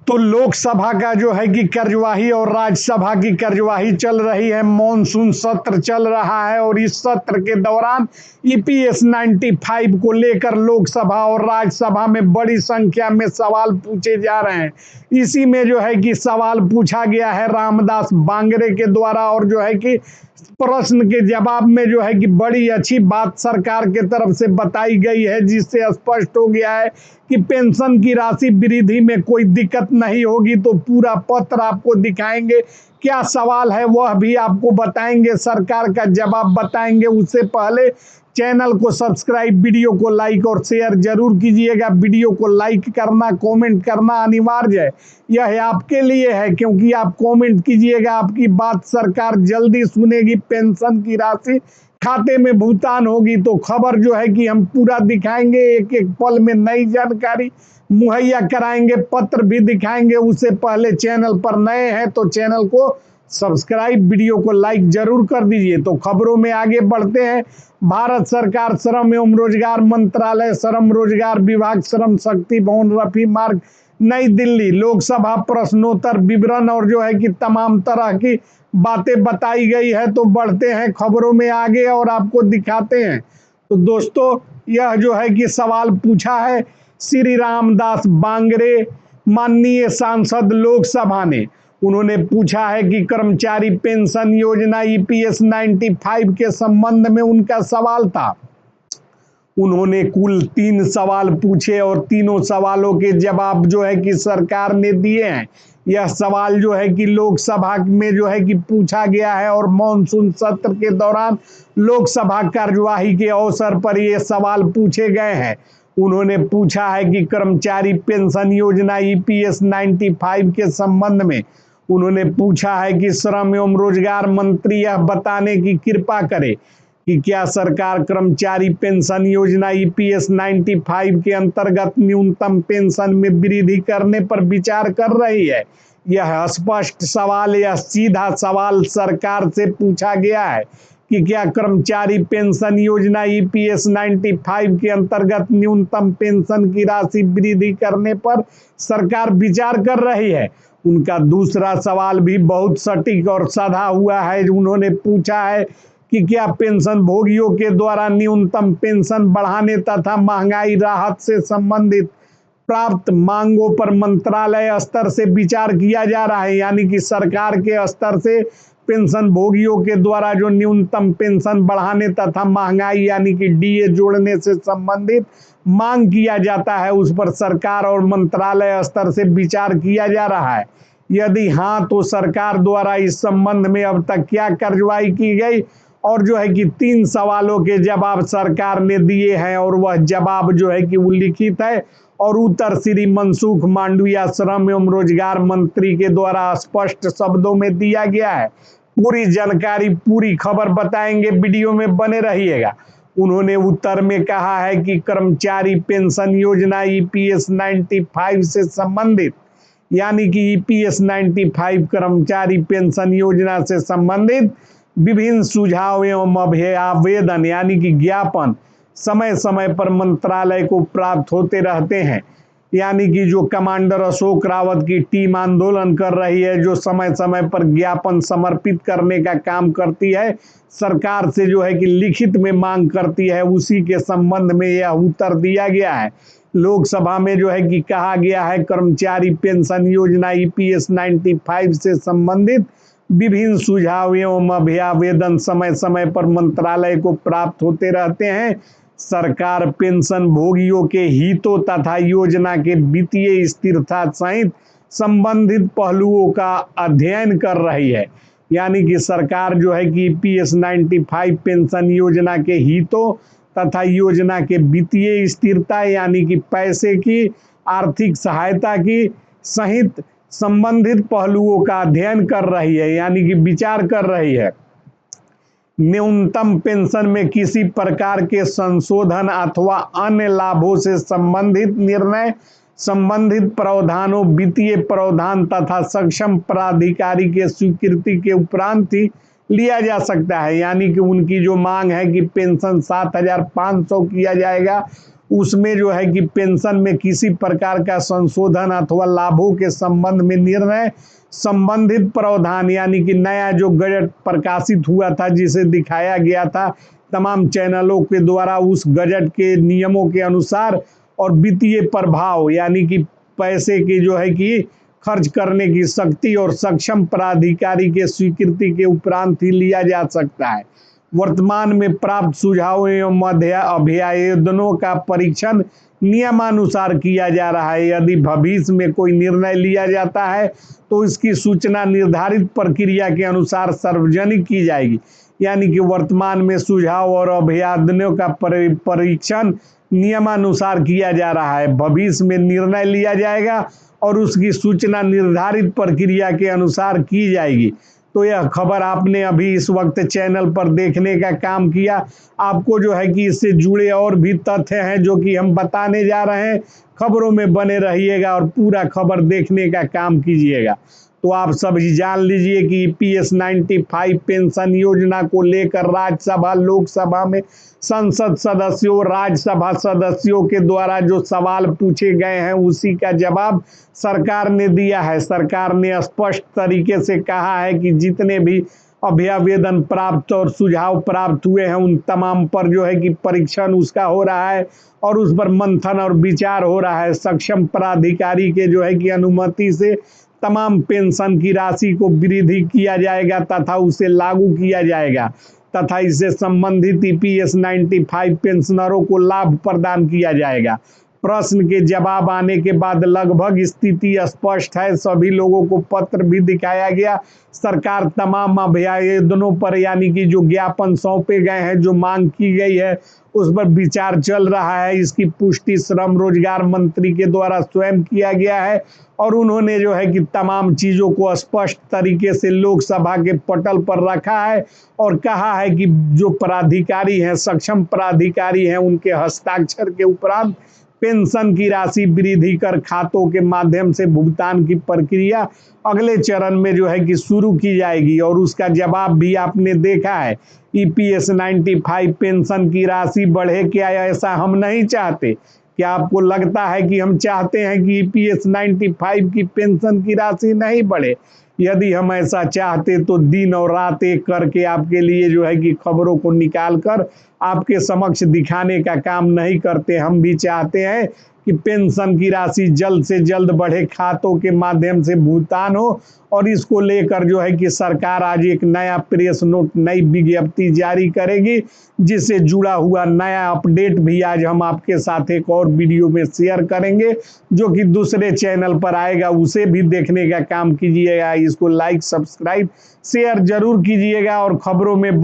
तो लोकसभा का जो है कि कार्यवाही और राज्यसभा की कार्यवाही चल रही है। मॉनसून सत्र चल रहा है और इस सत्र के दौरान ईपीएस 95 को लेकर लोकसभा और राज्यसभा में बड़ी संख्या में सवाल पूछे जा रहे हैं। इसी में जो है कि सवाल पूछा गया है रामदास बांगरे के द्वारा, और जो है कि प्रश्न के जवाब में जो है कि बड़ी अच्छी बात सरकार के तरफ से बताई गई है, जिससे स्पष्ट हो गया है कि पेंशन की राशि वृद्धि में कोई दिक्कत नहीं होगी। तो पूरा पत्र आपको दिखाएंगे, क्या सवाल है वह भी आपको बताएंगे, सरकार का जवाब बताएंगे। उससे पहले चैनल को सब्सक्राइब, वीडियो को लाइक और शेयर जरूर कीजिएगा। वीडियो को लाइक करना, कमेंट करना अनिवार्य है, यह आपके लिए है, क्योंकि आप कमेंट कीजिएगा, आपकी बात सरकार जल्दी सुनेगी, पेंशन की राशि खाते में भुगतान होगी। तो खबर जो है कि हम पूरा दिखाएंगे, एक एक पल में नई जानकारी मुहैया कराएंगे, पत्र भी दिखाएंगे। उससे पहले चैनल पर नए हैं तो चैनल को सब्सक्राइब, वीडियो को लाइक जरूर कर दीजिए। तो खबरों में आगे बढ़ते हैं। भारत सरकार श्रम एवं रोजगार मंत्रालय, श्रम रोजगार विभाग, श्रम शक्ति भवन, रफी मार्ग, नई दिल्ली, लोकसभा प्रश्नोत्तर विवरण और जो है कि तमाम तरह की बातें बताई गई है। तो बढ़ते हैं खबरों में आगे और आपको दिखाते हैं। तो दोस्तों, यह जो है कि सवाल पूछा है श्री रामदास बांगरे, माननीय सांसद लोकसभा ने। उन्होंने पूछा है कि कर्मचारी पेंशन योजना ईपीएस 95 के संबंध में उनका सवाल था। उन्होंने कुल 3 सवाल पूछे और तीनों सवालों के जवाब जो है कि सरकार ने दिए हैं। यह सवाल जो है कि लोकसभा में जो है कि पूछा गया है और मॉनसून सत्र के दौरान लोकसभा कार्यवाही के अवसर पर ये सवाल पूछे गए हैं। उन्होंने पूछा है कि कर्मचारी पेंशन योजना ईपीएस 95 के संबंध में उन्होंने पूछा है कि श्रम एवं रोजगार मंत्री यह बताने की कृपा करे कि क्या सरकार कर्मचारी पेंशन योजना ईपीएस 95 के अंतर्गत न्यूनतम पेंशन में वृद्धि करने पर विचार कर रही है। यह स्पष्ट सवाल या सीधा सवाल सरकार से पूछा गया है कि क्या कर्मचारी पेंशन योजना ईपीएस 95 के अंतर्गत न्यूनतम पेंशन की राशि वृद्धि करने पर सरकार विचार कर रही है। उनका दूसरा सवाल भी बहुत सटीक और साधा हुआ है। उन्होंने पूछा है कि क्या पेंशन भोगियों के द्वारा न्यूनतम पेंशन बढ़ाने तथा महंगाई राहत से संबंधित प्राप्त मांगों पर मंत्रालय स्तर से विचार किया जा रहा है। यानी कि सरकार के स्तर से पेंशन भोगियों के द्वारा जो न्यूनतम पेंशन बढ़ाने तथा महंगाई यानी कि डीए जोड़ने से संबंधित मांग किया जाता है, उस पर सरकार और मंत्रालय स्तर से विचार किया जा रहा है। यदि हाँ, तो सरकार द्वारा इस संबंध में अब तक क्या कार्रवाई की गई, और जो है कि 3 सवालों के जवाब सरकार ने दिए हैं और वह जवाब जो है कि उल्लिखित है और उत्तर श्री मनसुख मांडविया श्रम एवं रोजगार मंत्री के द्वारा स्पष्ट शब्दों में दिया गया है। पूरी जानकारी, पूरी खबर बताएंगे, वीडियो में बने रहिएगा। उन्होंने उत्तर में कहा है कि कर्मचारी पेंशन योजना ईपीएस 95 से संबंधित, यानी कि ईपीएस 95 कर्मचारी पेंशन योजना से संबंधित विभिन्न सुझाव एवं आवेदन यानी कि ज्ञापन समय समय पर मंत्रालय को प्राप्त होते रहते हैं। यानी कि जो कमांडर अशोक रावत की टीम आंदोलन कर रही है, जो समय समय पर ज्ञापन समर्पित करने का काम करती है, सरकार से जो है कि लिखित में मांग करती है, उसी के संबंध में यह उत्तर दिया गया है। लोकसभा में जो है कि कहा गया है कर्मचारी पेंशन योजना ईपीएस 95 से संबंधित विभिन्न सुझाव एवं अभ्यावेदन समय समय पर मंत्रालय को प्राप्त होते रहते हैं। सरकार पेंशन भोगियों के हितों तथा योजना के वित्तीय स्थिरता सहित संबंधित पहलुओं का अध्ययन कर रही है। यानी कि सरकार जो है कि ईपीएस 95 पेंशन योजना के हितों तथा योजना के वित्तीय स्थिरता यानी कि पैसे की, आर्थिक सहायता की सहित संबंधित पहलुओं का अध्ययन कर रही है, यानी कि विचार कर रही है। न्यूनतम पेंशन में किसी प्रकार के संशोधन अथवा अन्य लाभों से संबंधित निर्णय संबंधित प्रावधानों, वित्तीय प्रावधान तथा सक्षम प्राधिकारी के स्वीकृति के उपरांत ही लिया जा सकता है। यानी कि उनकी जो मांग है कि पेंशन 7,500 किया जाएगा, उसमें जो है कि पेंशन में किसी प्रकार का संशोधन अथवा लाभों के संबंध में निर्णय संबंधित प्रावधान यानी कि नया जो गजट प्रकाशित हुआ था जिसे दिखाया गया था तमाम चैनलों के द्वारा, उस गजट के नियमों के अनुसार और वित्तीय प्रभाव यानी कि पैसे की जो है कि खर्च करने की शक्ति और सक्षम प्राधिकारी के स्वीकृति के उपरांत ही लिया जा सकता है। वर्तमान में प्राप्त सुझावों एवं अभ्यावेदनों का परीक्षण नियमानुसार किया जा रहा है। यदि भविष्य में कोई निर्णय लिया जाता है तो इसकी सूचना निर्धारित प्रक्रिया के अनुसार सार्वजनिक की जाएगी। यानी कि वर्तमान में सुझाव और अभ्यावेदनों का परीक्षण नियमानुसार किया जा रहा है, भविष्य में निर्णय लिया जाएगा और उसकी सूचना निर्धारित प्रक्रिया के अनुसार की जाएगी। तो यह खबर आपने अभी इस वक्त चैनल पर देखने का काम किया। आपको जो है कि इससे जुड़े और भी तथ्य हैं जो कि हम बताने जा रहे हैं। खबरों में बने रहिएगा और पूरा खबर देखने का काम कीजिएगा। तो आप सभी जान लीजिए कि ईपीएस 95 पेंशन योजना को लेकर राज्यसभा लोकसभा में संसद सदस्यों राज्यसभा सदस्यों के द्वारा जो सवाल पूछे गए हैं उसी का जवाब सरकार ने दिया है। सरकार ने स्पष्ट तरीके से कहा है कि जितने भी अभ्यावेदन प्राप्त और सुझाव प्राप्त हुए हैं उन तमाम पर जो है कि परीक्षण उसका हो रहा है और उस पर मंथन और विचार हो रहा है। सक्षम प्राधिकारी के जो है कि अनुमति से तमाम पेंशन की राशि को वृद्धि किया जाएगा तथा उसे लागू किया जाएगा तथा इससे संबंधित ईपीएस 95 पेंशनरों को लाभ प्रदान किया जाएगा। प्रश्न के जवाब आने के बाद लगभग स्थिति स्पष्ट है। सभी लोगों को पत्र भी दिखाया गया। सरकार तमाम अभ्यावेदनों पर यानी कि जो ज्ञापन सौंपे गए हैं, जो मांग की गई है उस पर विचार चल रहा है। इसकी पुष्टि श्रम रोजगार मंत्री के द्वारा स्वयं किया गया है और उन्होंने जो है कि तमाम चीज़ों को स्पष्ट तरीके से लोकसभा के पटल पर रखा है और कहा है कि जो प्राधिकारी हैं, सक्षम प्राधिकारी हैं, उनके हस्ताक्षर के उपरांत पेंशन की राशि वृद्धि कर खातों के माध्यम से भुगतान की प्रक्रिया अगले चरण में जो है कि शुरू की जाएगी। और उसका जवाब भी आपने देखा है। ईपीएस 95 पेंशन की राशि बढ़े क्या? ऐसा हम नहीं चाहते। क्या आपको लगता है कि हम चाहते हैं कि ईपीएस 95 की पेंशन की राशि नहीं बढ़े? यदि हम ऐसा चाहते तो दिन और रात एक करके आपके लिए जो है कि खबरों को निकाल कर आपके समक्ष दिखाने का काम नहीं करते। हम भी चाहते हैं कि पेंशन की राशि जल्द से जल्द बढ़े, खातों के माध्यम से भुगतान हो और इसको लेकर जो है कि सरकार आज एक नया प्रेस नोट, नई विज्ञप्ति जारी करेगी जिससे जुड़ा हुआ नया अपडेट भी आज हम आपके साथ एक और वीडियो में शेयर करेंगे जो कि दूसरे चैनल पर आएगा। उसे भी देखने का काम कीजिएगा। इसको लाइक, सब्सक्राइब, शेयर जरूर कीजिएगा और खबरों में